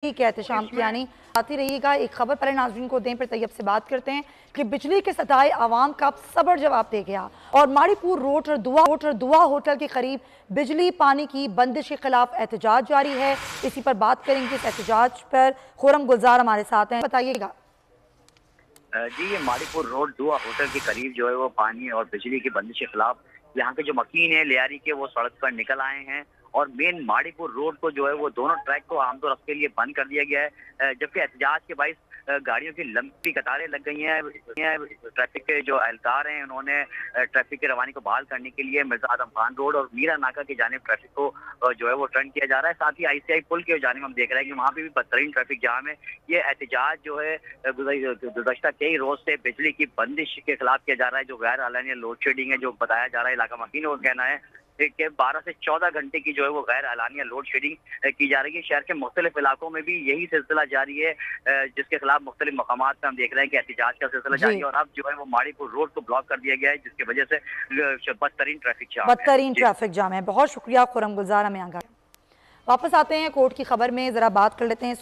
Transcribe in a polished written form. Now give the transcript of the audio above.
ठीक है एहतशाम की यानी आती रहिएगा। एक खबर पहले नाज़रीन को दें, फिर तैयब से बात करते हैं कि बिजली के सताए आवाम का सबर जवाब दे गया और माड़ीपुर रोड और दुआ होटल के करीब बिजली पानी की बंदिश के खिलाफ एहतजाज जारी है। इसी पर बात करेंगे। इस एहतजाज पर खुरम गुलजार हमारे साथ हैं, बताइएगा। जी, ये माड़ीपुर रोड दुआ होटल के करीब जो है वो पानी और बिजली की बंदिश के खिलाफ यहाँ के जो मकीन है लियारी के, वो सड़क पर निकल आए हैं और मेन माड़ीपुर रोड को जो है वो दोनों ट्रैक को आमतौर के लिए बंद कर दिया गया है, जबकि एहतजाज के बाइस गाड़ियों की लंबी कतारें लग गई हैं। ट्रैफिक के जो एहलकार हैं उन्होंने ट्रैफिक की रवानी को बहाल करने के लिए मिर्जा आदम खान रोड और मीरा नाका की जानिब ट्रैफिक को जो है वो टर्न किया जा रहा है। साथ ही ICI पुल के जानिब हम देख रहे हैं कि वहाँ पे भी बदतरीन ट्रैफिक जाम है। ये एहतजाज जो है गुज़श्ता कई रोज से बिजली की बंदिश के खिलाफ किया जा रहा है, जो गैर एलानिया लोड शेडिंग है, जो बताया जा रहा है। इलाका मकीनों का कहना है कि 12 से 14 घंटे की जो है वो गैर एलानिया लोड शेडिंग की जा रही है। शहर के मुख्तलिफ इलाकों में भी यही सिलसिला जारी है, जिसके खिलाफ मुख्तलिफ मकामात पर हम देख रहे हैं कि एहतजाज का सिलसिला जारी है और अब जो है वो माड़ीपुर रोड को ब्लॉक कर दिया गया है, जिसकी वजह से बदतरीन ट्रैफिक जाम है। बहुत शुक्रिया खुरम गुलजार, हमें आगे वापस आते हैं। कोर्ट की खबर में जरा बात कर लेते हैं।